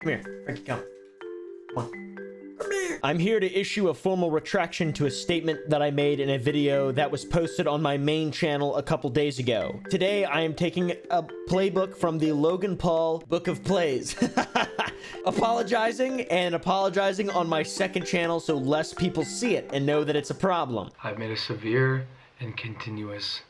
Come here, Frankie, come. Come on. Come here. I'm here to issue a formal retraction to a statement that I made in a video that was posted on my main channel a couple days ago. Today, I am taking a playbook from the Logan Paul Book of Plays. Apologizing on my second channel so less people see it and know that it's a problem. I've made a severe and continuous...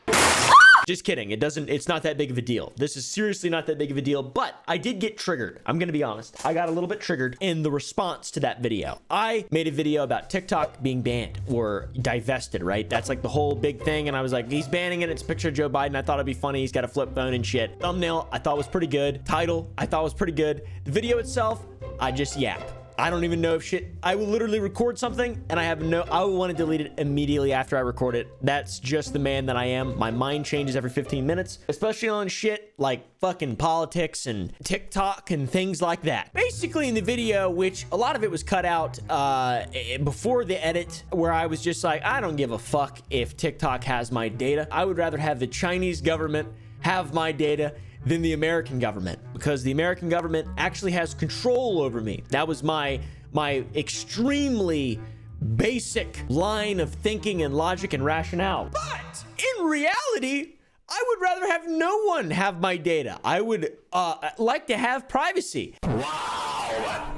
Just kidding. It's not that big of a deal. This is seriously not that big of a deal, but I did get triggered. I'm going to be honest. I got a little bit triggered in the response to that video. I made a video about TikTok being banned or divested, right? That's like the whole big thing. And I was like, he's banning it. It's a picture of Joe Biden. I thought it'd be funny. He's got a flip phone and shit. Thumbnail, I thought was pretty good. Title, I thought was pretty good. The video itself, I just yap. I don't even know if shit. I will literally record something and I will want to delete it immediately after I record it. That's just the man that I am. My mind changes every 15 minutes, especially on shit like fucking politics and TikTok and things like that. Basically in the video, which a lot of it was cut out before the edit, where I was just like, I don't give a fuck if TikTok has my data. I would rather have the Chinese government have my data than the American government, because the American government actually has control over me. That was my extremely basic line of thinking and logic and rationale. But in reality, I would rather have no one have my data. I would like to have privacy. Wow.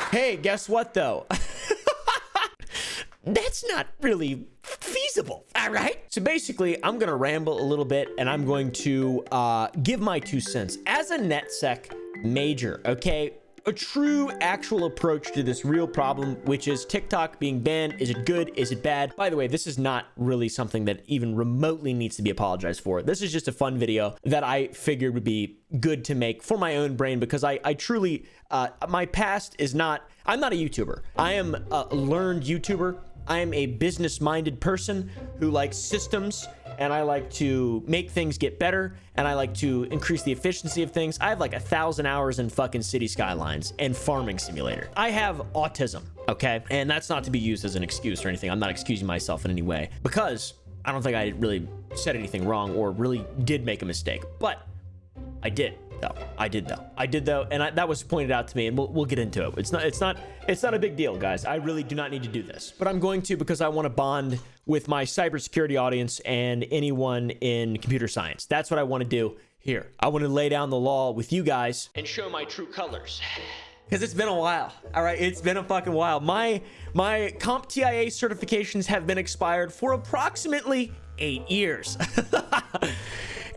Hey, guess what though? That's not really feasible. All right. So basically, I'm going to ramble a little bit and I'm going to give my 2 cents as a NetSec major. Okay. A true actual approach to this real problem, which is TikTok being banned. Is it good? Is it bad? By the way, this is not really something that even remotely needs to be apologized for. This is just a fun video that I figured would be good to make for my own brain, because I truly, my past is not, I'm not a YouTuber. I am a learned YouTuber. I am a business-minded person who likes systems, and I like to make things get better, and I like to increase the efficiency of things. I have like 1,000 hours in fucking City Skylines and Farming Simulator. I have autism, okay? And that's not to be used as an excuse or anything. I'm not excusing myself in any way, because I don't think I really said anything wrong or really did make a mistake, but I did. I did though, and that was pointed out to me, and we'll get into it. It's not a big deal, guys. I really do not need to do this, but I'm going to, because I want to bond with my cybersecurity audience and anyone in computer science. That's what I want to do here. I want to lay down the law with you guys and show my true colors. Because it's been a while. All right, it's been a fucking while. My CompTIA certifications have been expired for approximately 8 years.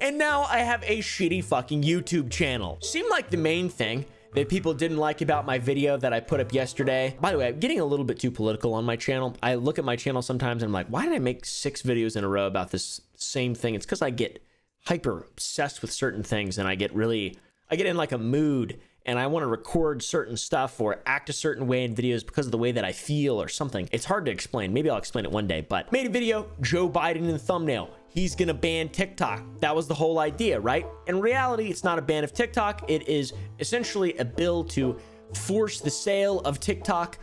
And now I have a shitty fucking YouTube channel. Seemed like the main thing that people didn't like about my video that I put up yesterday. By the way, I'm getting a little bit too political on my channel. I look at my channel sometimes and I'm like, why did I make 6 videos in a row about this same thing? It's because I get hyper obsessed with certain things, and I get in like a mood, and I want to record certain stuff or act a certain way in videos because of the way that I feel or something. It's hard to explain. Maybe I'll explain it one day, but made a video, Joe Biden in the thumbnail. He's gonna ban TikTok. That was the whole idea, right? In reality, it's not a ban of TikTok. It is essentially a bill to force the sale of TikTok,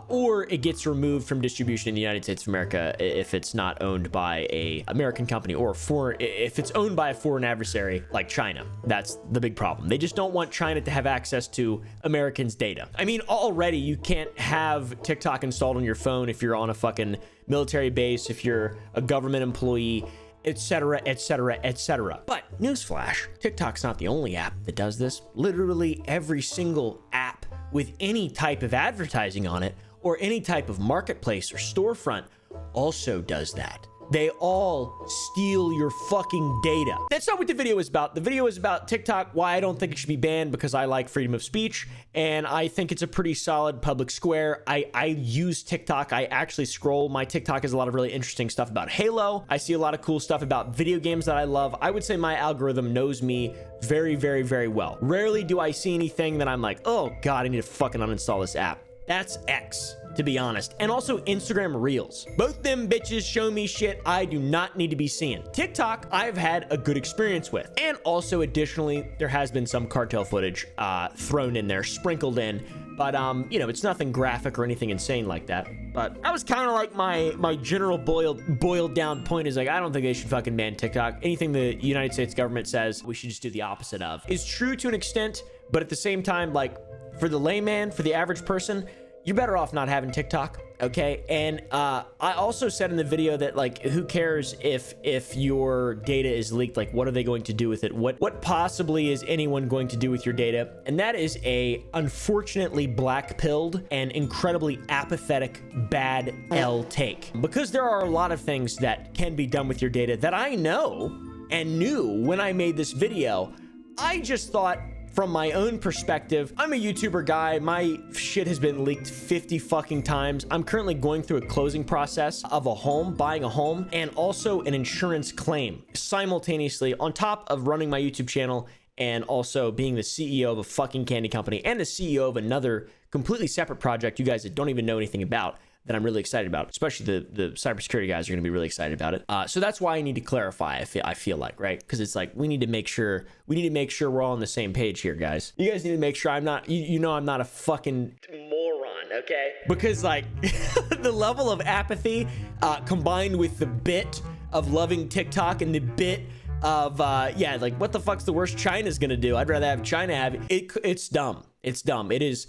or it gets removed from distribution in the United States of America if it's not owned by a American company, or if it's owned by a foreign adversary like China. That's the big problem. They just don't want China to have access to Americans' data. I mean, already you can't have TikTok installed on your phone if you're on a fucking military base, if you're a government employee, etc, etc, etc. But newsflash, TikTok's not the only app that does this. Literally every single app with any type of advertising on it, or any type of marketplace or storefront, also does that. They all steal your fucking data. That's not what the video is about. The video is about TikTok, why I don't think it should be banned, because I like freedom of speech, and I think it's a pretty solid public square. I use TikTok. I actually scroll. My TikTok has a lot of really interesting stuff about Halo. I see a lot of cool stuff about video games that I love. I would say my algorithm knows me very, very, very well. Rarely do I see anything that I'm like, oh God, I need to fucking uninstall this app. That's X, to be honest. And also Instagram Reels. Both them bitches show me shit I do not need to be seeing. TikTok, I've had a good experience with. And also, additionally, there has been some cartel footage thrown in there, sprinkled in. But, you know, it's nothing graphic or anything insane like that. But that was kind of like my general boiled down point is like, I don't think they should fucking ban TikTok. Anything the United States government says, we should just do the opposite of. Is true to an extent, but at the same time, like, for the layman, for the average person, you're better off not having TikTok, okay? And I also said in the video that, like, who cares if your data is leaked? Like, what are they going to do with it? What possibly is anyone going to do with your data? And that is a unfortunately black-pilled and incredibly apathetic bad L take. Because there are a lot of things that can be done with your data that I know and knew when I made this video. I just thought, from my own perspective, I'm a YouTuber guy. My shit has been leaked 50 fucking times. I'm currently going through a closing process of a home, buying a home, and also an insurance claim simultaneously on top of running my YouTube channel and also being the CEO of a fucking candy company and the CEO of another completely separate project you guys that don't even know anything about that I'm really excited about, especially the cybersecurity guys are going to be really excited about it. So that's why I need to clarify. I feel like, right? Because it's like we need to make sure we're all on the same page here, guys. You guys need to make sure I'm not, I'm not a fucking moron, okay? Because like the level of apathy combined with the bit of loving TikTok and the bit of like what the fuck's the worst China's gonna do? I'd rather have China have it. It's dumb. It's dumb. It is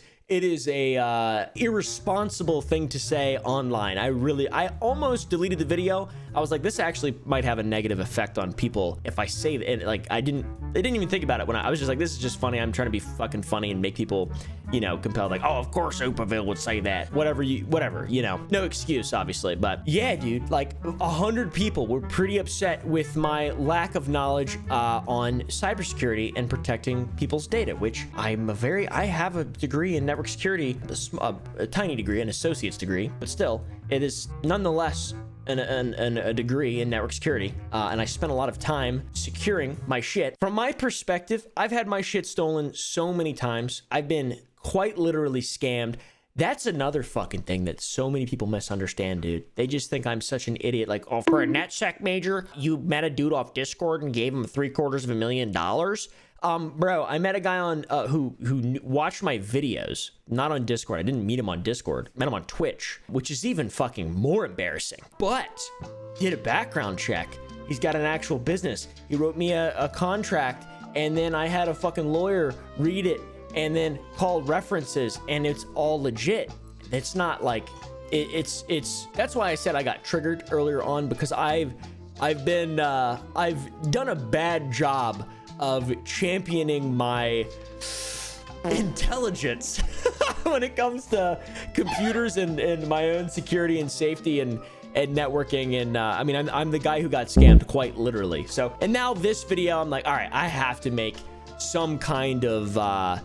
a irresponsible thing to say online. I almost deleted the video. I was like, this actually might have a negative effect on people if I say that. Like, I didn't even think about it when I was just like, this is just funny. I'm trying to be fucking funny and make people, compelled. Like, oh, of course Oopaville would say that. Whatever, no excuse, obviously. But yeah, dude, like 100 people were pretty upset with my lack of knowledge on cybersecurity and protecting people's data, which I have a degree in network security, a tiny degree, an associate's degree, but still, it is nonetheless a degree in network security, and I spent a lot of time securing my shit. From my perspective, I've had my shit stolen so many times. I've been quite literally scammed. That's another fucking thing that so many people misunderstand, dude. They just think I'm such an idiot. Like, oh, for a NetSec major, you met a dude off Discord and gave him $750,000. Bro, I met a guy on who watched my videos, not on Discord. I didn't meet him on Discord. Met him on Twitch, which is even fucking more embarrassing. But did a background check. He's got an actual business. He wrote me a contract, and then I had a fucking lawyer read it and then called references, and it's all legit. It's not like it's that's why I said I got triggered earlier on, because I've done a bad job of championing my intelligence when it comes to computers and my own security and safety and networking. And I'm the guy who got scammed, quite literally. So, and now this video, I'm like, all right, I have to make some kind of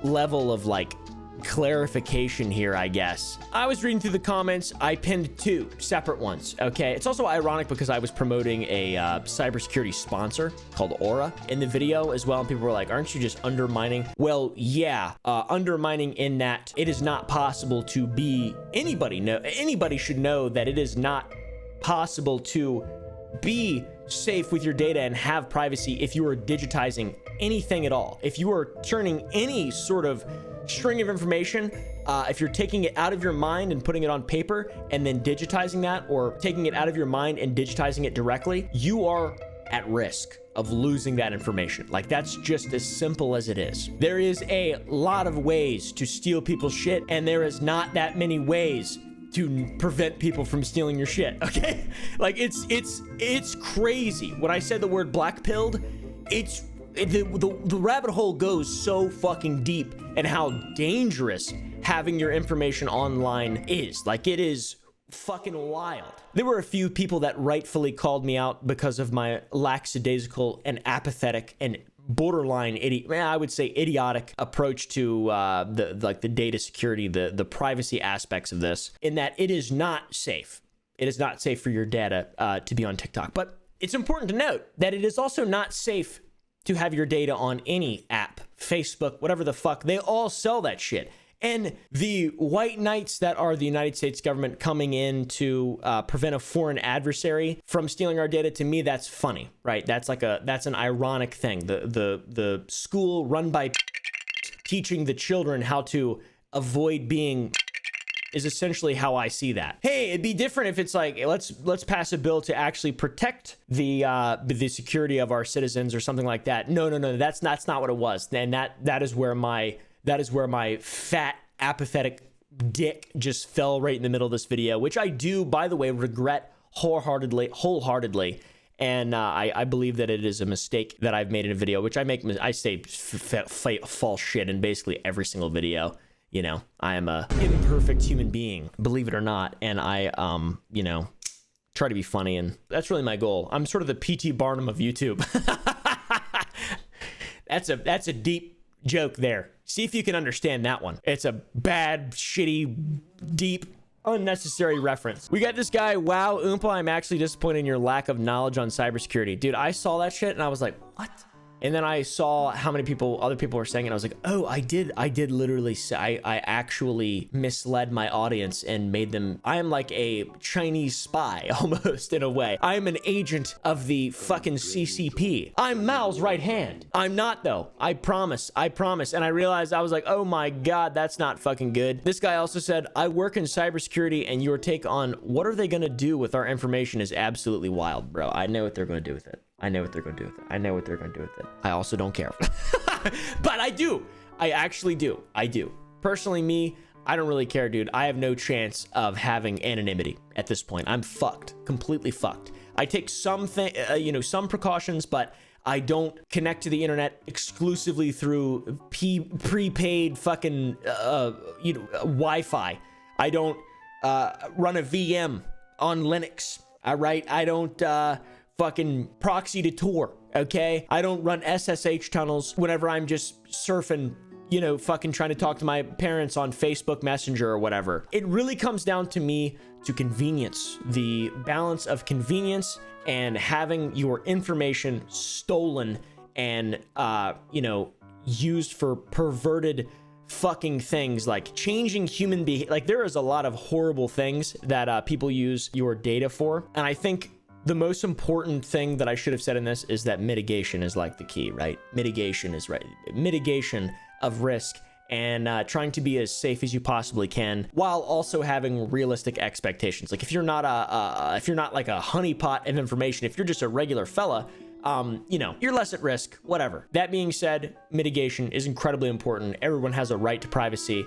level of like clarification here, I guess. I was reading through the comments. I pinned 2 separate ones, okay? It's also ironic because I was promoting a cybersecurity sponsor called Aura in the video as well, and people were like, aren't you just undermining? Well, yeah, undermining in that it is not possible to be anybody should know that it is not possible to be safe with your data and have privacy if you are digitizing anything at all. If you are turning any sort of string of information, if you're taking it out of your mind and putting it on paper and then digitizing that, or taking it out of your mind and digitizing it directly, you are at risk of losing that information. Like, that's just as simple as it is. There is a lot of ways to steal people's shit, and there is not that many ways to prevent people from stealing your shit, okay? Like, it's crazy. When I said the word black-pilled, the rabbit hole goes so fucking deep, and how dangerous having your information online is. Like, it is fucking wild. There were a few people that rightfully called me out because of my lackadaisical and apathetic and borderline I would say idiotic approach to the data security, the privacy aspects of this, in that it is not safe. It is not safe for your data to be on TikTok. But it's important to note that it is also not safe to have your data on any app, Facebook, whatever the fuck. They all sell that shit. And the white knights that are the United States government coming in to prevent a foreign adversary from stealing our data, to me, that's funny, right? That's an ironic thing. The school run by teaching the children how to avoid being is essentially how I see that. Hey, it'd be different if it's like, let's pass a bill to actually protect the security of our citizens or something like that. No, that's not what it was. And that is where my That is where my fat, apathetic dick just fell right in the middle of this video, which I do, by the way, regret wholeheartedly. And I believe that it is a mistake that I've made in a video, which I say false shit in basically every single video. You know, I am a imperfect human being, believe it or not. And I, you know, try to be funny. And that's really my goal. I'm sort of the P.T. Barnum of YouTube. That's a deep joke there. See if you can understand that one. It's a bad, shitty, deep, unnecessary reference. We got this guy, Wow Oompa, I'm actually disappointed in your lack of knowledge on cybersecurity. Dude, I saw that shit and I was like, what? And then I saw how many other people were saying it. And I was like, oh, I did literally say, I actually misled my audience and made them, I am like a Chinese spy almost in a way. I am an agent of the fucking CCP. I'm Mao's right hand. I'm not though. I promise. And I realized, I was like, oh my God, that's not fucking good. This guy also said, I work in cybersecurity and your take on what are they going to do with our information is absolutely wild, bro. I know what they're going to do with it. I know what they're going to do with it. I know what they're going to do with it. I also don't care. But I do. I actually do. I do. Personally, me, I don't really care, dude. I have no chance of having anonymity at this point. I'm fucked. Completely fucked. I take some precautions, but I don't connect to the internet exclusively through prepaid fucking, Wi-Fi. I don't run a VM on Linux. All right. I don't fucking proxy to Tor, okay? I don't run SSH tunnels whenever I'm just surfing, you know, fucking trying to talk to my parents on Facebook Messenger or whatever. It really comes down to me to convenience, the balance of convenience and having your information stolen and, used for perverted fucking things like changing human behavior. Like there is a lot of horrible things that people use your data for. And I think the most important thing that I should have said in this is that mitigation is like the key, right? Mitigation is right. Mitigation of risk and trying to be as safe as you possibly can while also having realistic expectations. Like if you're not like a honeypot of information, if you're just a regular fella, you're less at risk, whatever. That being said, mitigation is incredibly important. Everyone has a right to privacy,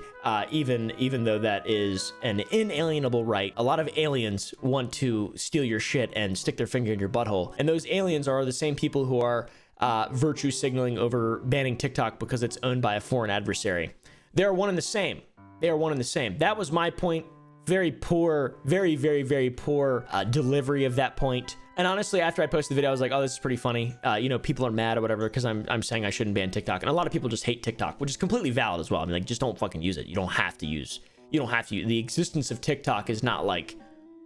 even though that is an inalienable right. A lot of aliens want to steal your shit and stick their finger in your butthole. And those aliens are the same people who are virtue signaling over banning TikTok because it's owned by a foreign adversary. They are one and the same. That was my point. Very poor, very, very, very poor delivery of that point. And honestly, after I posted the video, I was like, oh, this is pretty funny. People are mad or whatever because I'm saying I shouldn't ban TikTok. And a lot of people just hate TikTok, which is completely valid as well. I mean, like, just don't fucking use it. You don't have to use. The existence of TikTok is not like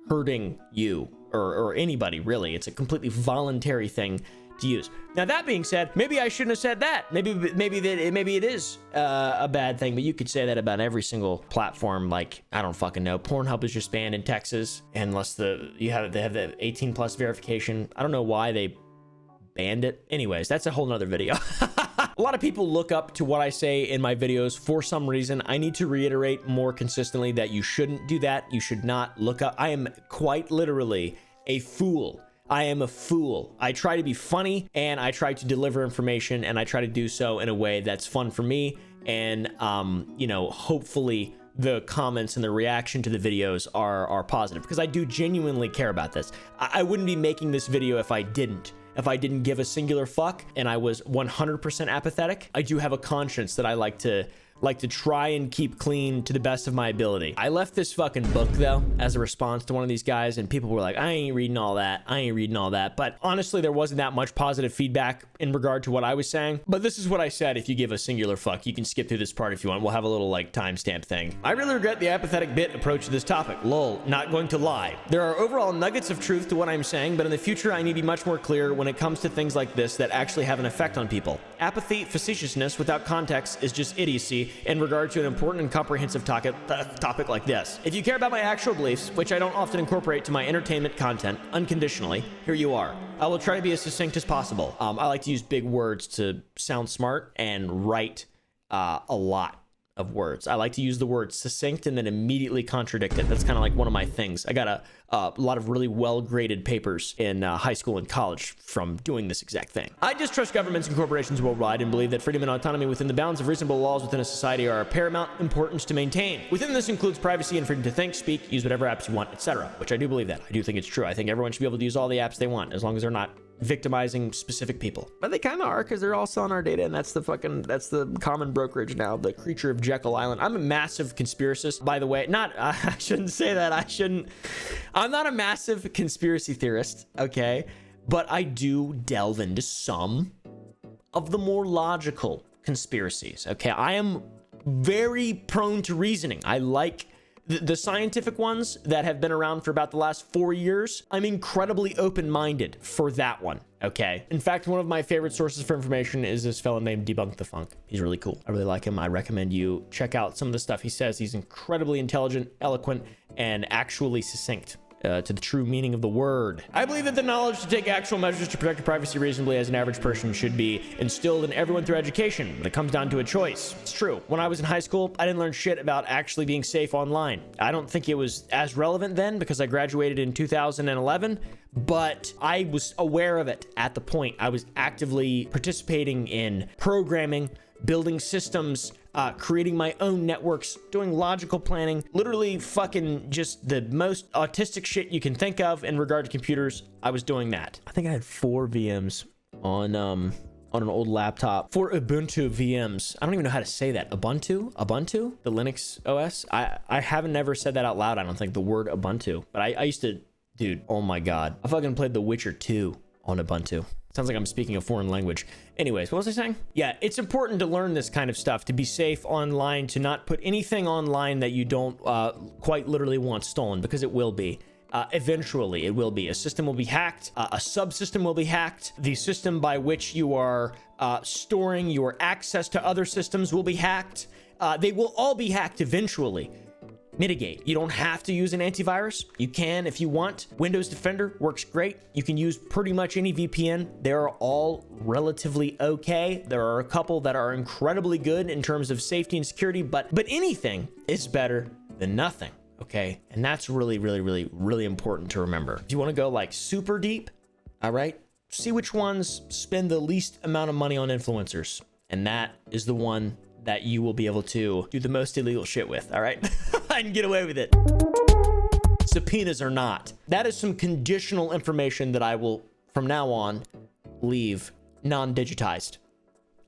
hurting you or anybody, really. It's a completely voluntary thing to use. Now, that being said, maybe I shouldn't have said that. Maybe it is a bad thing, but you could say that about every single platform. Like, I don't fucking know. Pornhub is just banned in Texas unless they have the 18 plus verification. I don't know why they banned it. Anyways, that's a whole nother video. A lot of people look up to what I say in my videos for some reason. I need to reiterate more consistently that you shouldn't do that. You should not look up. I am quite literally a fool. I am a fool. I try to be funny and I try to deliver information and I try to do so in a way that's fun for me. And, hopefully the comments and the reaction to the videos are positive because I do genuinely care about this. I wouldn't be making this video if I didn't give a singular fuck and I was 100% apathetic. I do have a conscience that I like to try and keep clean to the best of my ability. I left this fucking book though as a response to one of these guys and people were like, I ain't reading all that. But honestly, there wasn't that much positive feedback in regard to what I was saying. But this is what I said. If you give a singular fuck, you can skip through this part if you want. We'll have a little like timestamp thing. I really regret the apathetic bit approach to this topic. Lol, not going to lie. There are overall nuggets of truth to what I'm saying, but in the future, I need to be much more clear when it comes to things like this that actually have an effect on people. Apathy, facetiousness without context is just idiocy in regard to an important and comprehensive topic like this. If you care about my actual beliefs, which I don't often incorporate to my entertainment content unconditionally, here you are. I will try to be as succinct as possible. I like to use big words to sound smart and write a lot. of words. I like to use the word succinct and then immediately contradict it. That's kind of like one of my things. I got a lot of really well-graded papers in high school and college from doing this exact thing. I distrust governments and corporations worldwide and believe that freedom and autonomy within the bounds of reasonable laws within a society are of paramount importance to maintain. Within this includes privacy and freedom to think, speak, use whatever apps you want, etc. Which I do believe that. I do think it's true. I think everyone should be able to use all the apps they want as long as they're not victimizing specific people. But they kind of are, because they're all selling our data, and that's the common brokerage now, the creature of Jekyll Island. I'm a massive conspiracist, by the way. I shouldn't say that. I'm not a massive conspiracy theorist, okay? But I do delve into some of the more logical conspiracies, okay? I am very prone to reasoning. I like the scientific ones that have been around for about the last 4 years. I'm incredibly open-minded for that one, okay? In fact, one of my favorite sources for information is this fellow named Debunk the Funk. He's really cool. I really like him. I recommend you check out some of the stuff he says. He's incredibly intelligent, eloquent, and actually succinct to the true meaning of the word. I believe that the knowledge to take actual measures to protect your privacy reasonably as an average person should be instilled in everyone through education when it comes down to a choice. It's true. When I was in high school, I didn't learn shit about actually being safe online. I don't think it was as relevant then because I graduated in 2011, but I was aware of it at the point. I was actively participating in programming, building systems, creating my own networks, doing logical planning, literally fucking just the most autistic shit you can think of in regard to computers. I was doing that. I think I had 4 VMs on an old laptop, 4 Ubuntu VMs. I don't even know how to say that. Ubuntu, the Linux OS. I haven't never said that out loud. I don't think, the word Ubuntu, but I used to, dude, oh my God. I fucking played The Witcher 2 on Ubuntu. Sounds like I'm speaking a foreign language. Anyways, what was I saying? Yeah, it's important to learn this kind of stuff, to be safe online, to not put anything online that you don't quite literally want stolen, because it will be. Eventually, it will be. A system will be hacked. A subsystem will be hacked. The system by which you are storing your access to other systems will be hacked. They will all be hacked eventually. Mitigate. You don't have to use an antivirus. You can if you want. Windows Defender works great. You can use pretty much any VPN. They're all relatively okay. There are a couple that are incredibly good in terms of safety and security, but anything is better than nothing, okay? And that's really, really, really, really important to remember. If you want to go like super deep, all right, see which ones spend the least amount of money on influencers, and that is the one that you will be able to do the most illegal shit with, all right? And get away with it. Subpoenas or not. That is some conditional information that I will, from now on, leave non-digitized.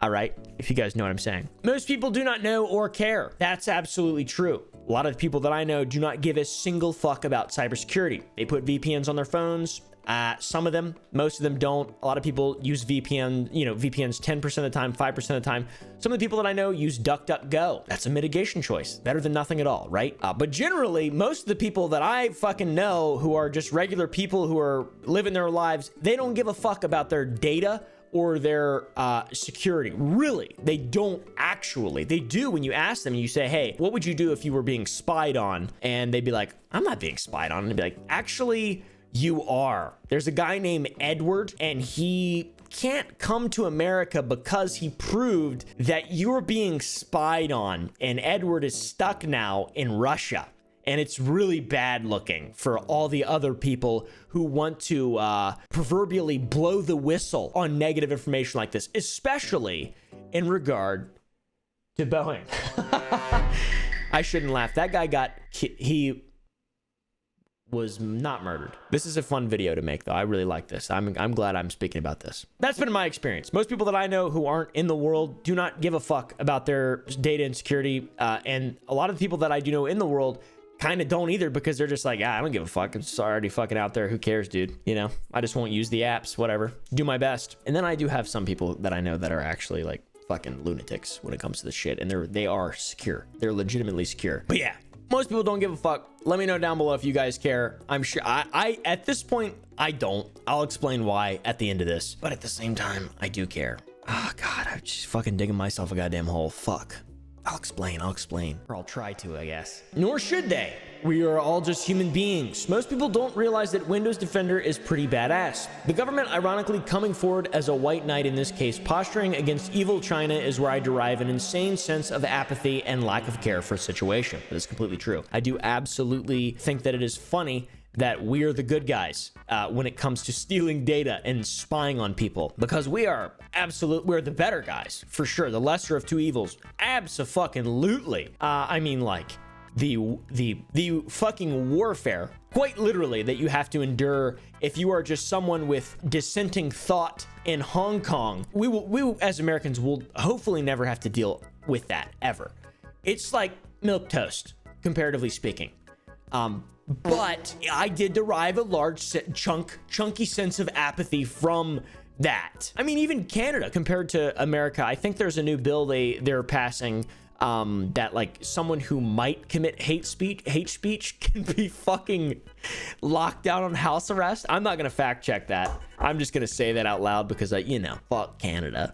All right? If you guys know what I'm saying. Most people do not know or care. That's absolutely true. A lot of people that I know do not give a single fuck about cybersecurity. They put VPNs on their phones. Some of them, most of them don't. A lot of people use VPNs 10% of the time, 5% of the time. Some of the people that I know use DuckDuckGo. That's a mitigation choice. Better than nothing at all, right? But generally, most of the people that I fucking know who are just regular people who are living their lives, they don't give a fuck about their data or their security. Really, they don't actually. They do when you ask them and you say, hey, what would you do if you were being spied on? And they'd be like, I'm not being spied on. And they'd be like, actually, you are. There's a guy named Edward, and he can't come to America because he proved that you're being spied on, and Edward is stuck now in Russia. And it's really bad looking for all the other people who want to proverbially blow the whistle on negative information like this, especially in regard to Boeing. I shouldn't laugh. That guy he was not murdered. This is a fun video to make, though. I really like this. I'm glad I'm speaking about this. That's been my experience. Most people that I know who aren't in the world do not give a fuck about their data and security. And a lot of the people that I do know in the world kind of don't either, because they're just like, I don't give a fuck. It's already fucking out there. Who cares, dude? You know, I just won't use the apps, whatever. Do my best. And then I do have some people that I know that are actually like fucking lunatics when it comes to this shit. And they are secure. They're legitimately secure. But yeah, most people don't give a fuck. Let me know down below if you guys care. I'm sure I at this point, I don't. I'll explain why at the end of this. But at the same time, I do care. Oh God, I'm just fucking digging myself a goddamn hole. Fuck. I'll explain. Or I'll try to, I guess. Nor should they. We are all just human beings. Most people don't realize that Windows Defender is pretty badass. The government ironically coming forward as a white knight in this case, posturing against evil China, is where I derive an insane sense of apathy and lack of care for a situation. That is completely true. I do absolutely think that it is funny that we are the good guys when it comes to stealing data and spying on people, because we're the better guys, for sure. The lesser of two evils, abso-fucking-lutely. I mean, like, the fucking warfare, quite literally, that you have to endure if you are just someone with dissenting thought in Hong Kong. We as Americans will hopefully never have to deal with that, ever. It's like milquetoast, comparatively speaking. But I did derive a large chunky sense of apathy from that. I mean, even Canada compared to America, I think there's a new bill they're passing that, like, someone who might commit hate speech can be fucking locked down on house arrest. I'm not gonna fact check that. I'm just gonna say that out loud because fuck Canada.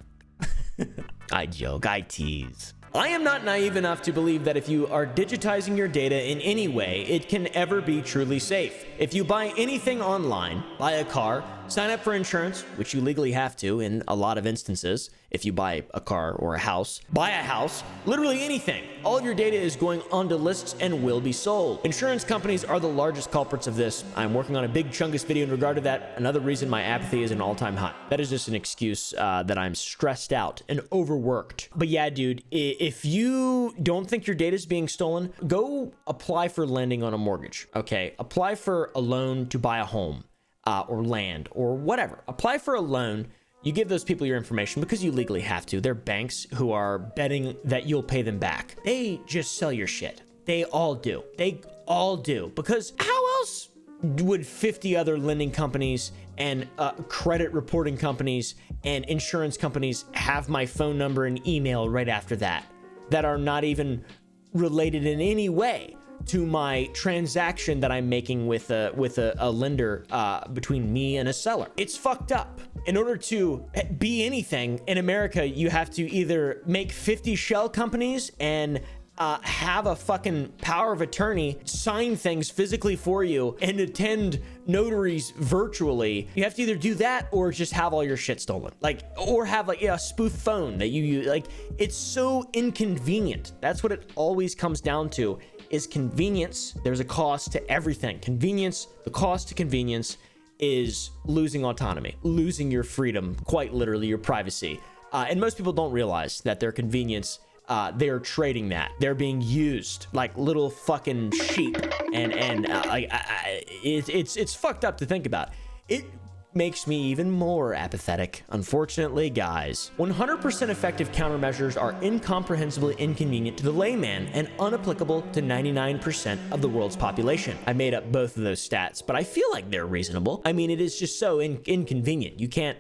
I joke, I tease. I am not naive enough to believe that if you are digitizing your data in any way, it can ever be truly safe. If you buy anything online, buy a car, sign up for insurance, which you legally have to in a lot of instances, if you buy a car or a house, buy a house, literally anything, all of your data is going onto lists and will be sold. Insurance companies are the largest culprits of this. I'm working on a big chungus video in regard to that. Another reason my apathy is an all-time high. That is just an excuse that I'm stressed out and overworked. But yeah, dude, if you don't think your data is being stolen, go apply for lending on a mortgage, okay? Apply for a loan to buy a home or land or whatever. Apply for a loan. You give those people your information because you legally have to. They're banks who are betting that you'll pay them back. They just sell your shit. They all do. They all do. Because how else would 50 other lending companies and credit reporting companies and insurance companies have my phone number and email right after that are not even related in any way to my transaction that I'm making with a lender between me and a seller? It's fucked up. In order to be anything in America, you have to either make 50 shell companies and have a fucking power of attorney sign things physically for you and attend notaries virtually. You have to either do that or just have all your shit stolen, or have a spoof phone that you use. It's so inconvenient. That's what it always comes down to, is convenience. There's a cost to everything. Convenience, the cost to convenience is losing autonomy, losing your freedom, quite literally your privacy. And most people don't realize that their convenience, they're trading that. They're being used like little fucking sheep. And it's fucked up to think about. It makes me even more apathetic. Unfortunately, guys, 100% effective countermeasures are incomprehensibly inconvenient to the layman and unapplicable to 99% of the world's population. I made up both of those stats, but I feel like they're reasonable. I mean, it is just so inconvenient.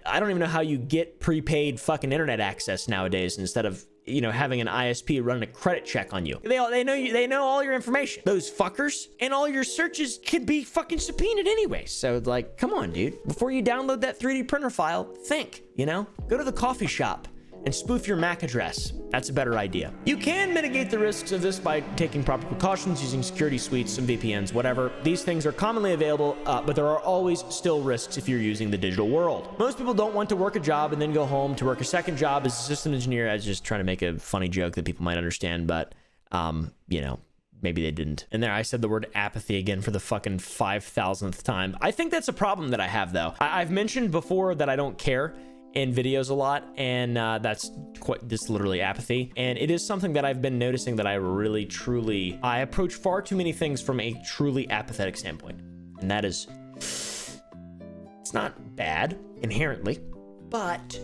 I don't even know how you get prepaid fucking internet access nowadays instead of having an ISP running a credit check on you. They know all your information, those fuckers, and all your searches can be fucking subpoenaed anyway. So come on, dude. Before you download that 3D printer file, think, go to the coffee shop and spoof your MAC address. That's a better idea. You can mitigate the risks of this by taking proper precautions, using security suites, some VPNs, whatever. These things are commonly available, but there are always still risks if you're using the digital world. Most people don't want to work a job and then go home to work a second job as a system engineer. I was just trying to make a funny joke that people might understand, but, maybe they didn't. And there I said the word apathy again for the fucking 5,000th time. I think that's a problem that I have, though. I've mentioned before that I don't care in videos a lot, and that's literally apathy. And it is something that I've been noticing that I really truly approach far too many things from a truly apathetic standpoint. And that is, it's not bad inherently, but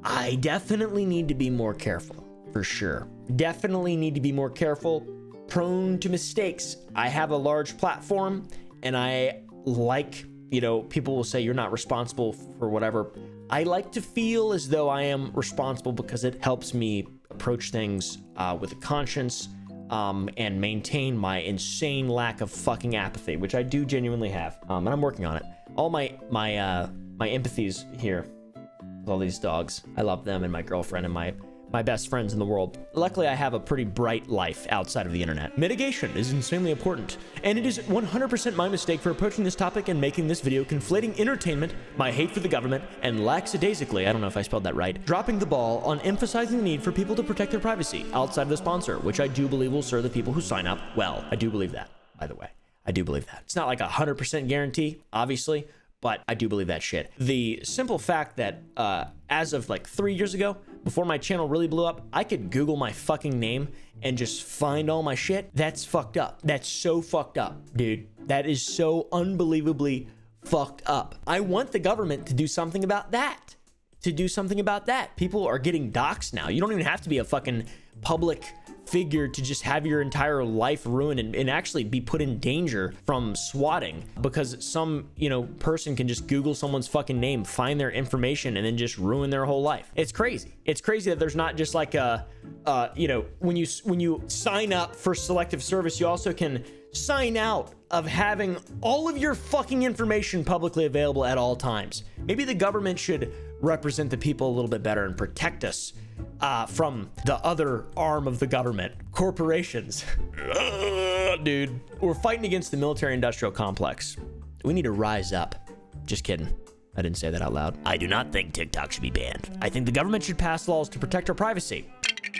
I definitely need to be more careful, for sure. Definitely need to be more careful, prone to mistakes. I have a large platform, and I like, people will say you're not responsible for whatever. I like to feel as though I am responsible because it helps me approach things with a conscience and maintain my insane lack of fucking apathy, which I do genuinely have, and I'm working on it. All my empathies here with all these dogs. I love them, and my girlfriend and my my best friends in the world. Luckily, I have a pretty bright life outside of the internet. Mitigation is insanely important, and it is 100% my mistake for approaching this topic and making this video conflating entertainment, my hate for the government, and lackadaisically, I don't know if I spelled that right, dropping the ball on emphasizing the need for people to protect their privacy outside of the sponsor, which I do believe will serve the people who sign up well. I do believe that, by the way. I do believe that. It's not like 100% guarantee, obviously, but I do believe that shit. The simple fact that as of like 3 years ago, before my channel really blew up, I could Google my fucking name and just find all my shit. That's fucked up. That's so fucked up, dude. That is so unbelievably fucked up. I want the government to do something about that. People are getting doxxed now. You don't even have to be a fucking public figure to just have your entire life ruined and actually be put in danger from swatting because some, person can just Google someone's fucking name, find their information, and then just ruin their whole life. It's crazy. It's crazy that there's not just like when you sign up for selective service, you also can sign out of having all of your fucking information publicly available at all times. Maybe the government should represent the people a little bit better and protect us from the other arm of the government, corporations. Dude, we're fighting against the military-industrial complex. We need to rise up. Just kidding. I didn't say that out loud. I do not think TikTok should be banned. I think the government should pass laws to protect our privacy.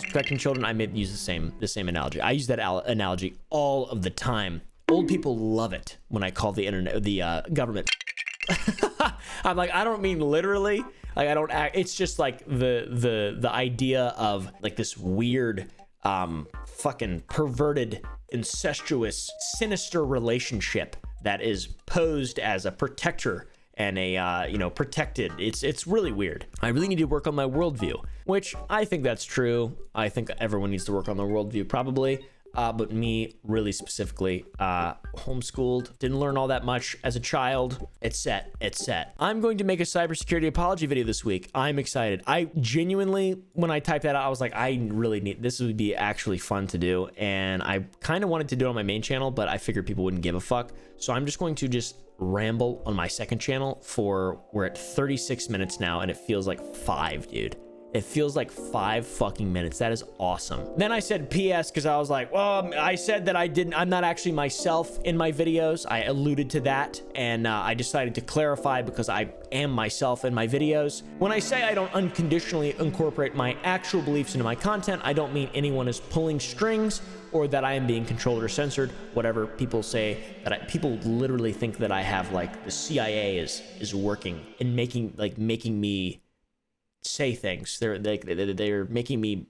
Protecting children, I may use the same analogy. I use that analogy all of the time. Old people love it when I call the internet, the government. I'm like, I don't mean literally. Like, I don't act. It's just like the idea of like this weird, fucking perverted, incestuous, sinister relationship that is posed as a protector and a protected. It's really weird. I really need to work on my worldview, which I think that's true. I think everyone needs to work on their worldview probably. But me really specifically, homeschooled, didn't learn all that much as a child. It's set. I'm going to make a cybersecurity apology video this week. I'm excited. I genuinely, when I typed that out, I was like, I really need, this would be actually fun to do. And I kind of wanted to do it on my main channel, but I figured people wouldn't give a fuck. So I'm just going to ramble on my second channel we're at 36 minutes now, and it feels like 5, dude. It feels like 5 fucking minutes. That is awesome. Then I said PS because I was like, well, I said that I'm not actually myself in my videos. I alluded to that, and I decided to clarify because I am myself in my videos. When I say I don't unconditionally incorporate my actual beliefs into my content, I don't mean anyone is pulling strings or that I am being controlled or censored. Whatever people say, people literally think that I have like the CIA is working and making me say things. They're making me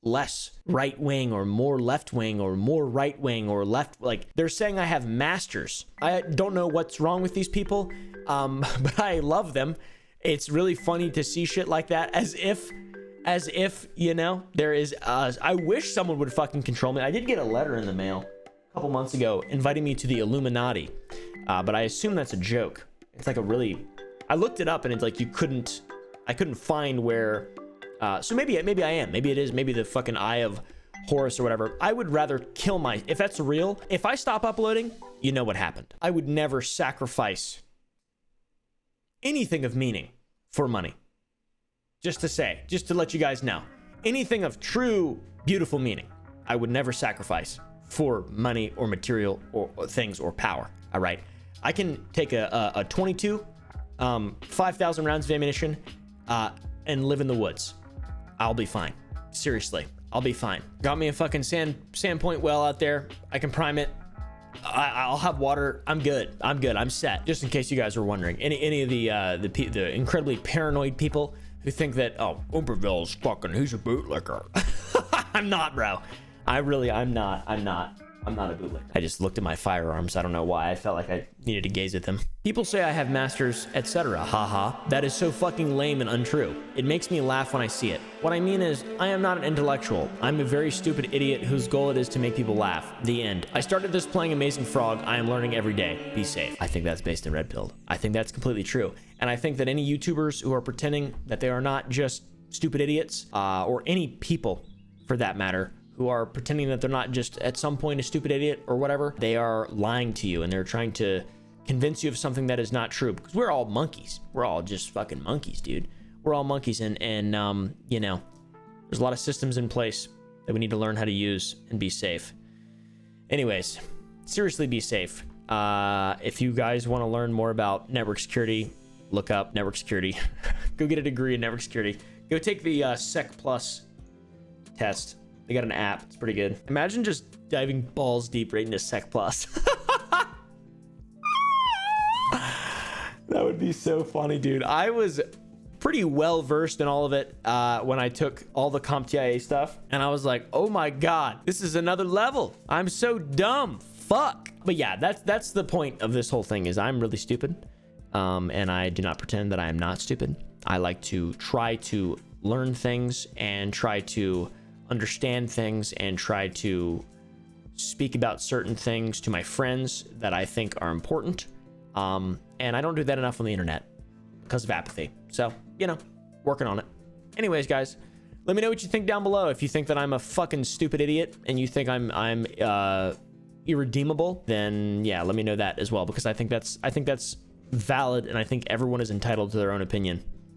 less right wing or more left wing or more right wing or left. Like, they're saying I have masters. I don't know what's wrong with these people, but I love them. It's really funny to see shit like that, as if there is. I wish someone would fucking control me. I did get a letter in the mail a couple months ago inviting me to the Illuminati, but I assume that's a joke. It's like I looked it up and it's like I couldn't find where, so maybe I am. Maybe it is. Maybe the fucking Eye of Horus or whatever. I would rather if that's real, if I stop uploading, you know what happened. I would never sacrifice anything of meaning for money. Just to let you guys know, anything of true, beautiful meaning, I would never sacrifice for money or material or things or power. All right. I can take a 22, 5,000 rounds of ammunition, and live in the woods. I'll be fine. Seriously, I'll be fine. Got me a fucking sandpoint well out there. I can prime it. I'll have water. I'm good. I'm set. Just in case you guys were wondering, any of the incredibly paranoid people who think that, oh, Umberville's fucking, he's a bootlicker. I'm not, bro. I'm not. I'm not a bootlicker. I just looked at my firearms. I don't know why. I felt like I needed to gaze at them. People say I have masters, etc. Haha. That is so fucking lame and untrue. It makes me laugh when I see it. What I mean is, I am not an intellectual. I'm a very stupid idiot whose goal it is to make people laugh. The end. I started this playing Amazing Frog. I am learning every day. Be safe. I think that's based in Red Pilled. I think that's completely true. And I think that any YouTubers who are pretending that they are not just stupid idiots, or any people for that matter, who are pretending that they're not just at some point a stupid idiot or whatever, they are lying to you and they're trying to convince you of something that is not true, because we're all monkeys. We're all just fucking monkeys, dude. We're all monkeys, and There's a lot of systems in place that we need to learn how to use and be safe. Anyways, seriously, be safe. If you guys want to learn more about network security, look up network security. Go get a degree in network security. Go take the Sec Plus test. They got an app. It's pretty good. Imagine just diving balls deep right into Sec Plus. That would be so funny, dude. I was pretty well versed in all of it when I took all the CompTIA stuff, and I was like, oh my god, this is another level. I'm so dumb. Fuck. But yeah, that's the point of this whole thing, is I'm really stupid, and I do not pretend that I am not stupid. I like to try to learn things and try to understand things and try to speak about certain things to my friends that I think are important, and I don't do that enough on the internet because of apathy. So, you know, working on it. Anyways, guys, let me know what you think down below. If you think that I'm a fucking stupid idiot and you think I'm irredeemable, then yeah, let me know that as well, because I think that's valid, and I think everyone is entitled to their own opinion.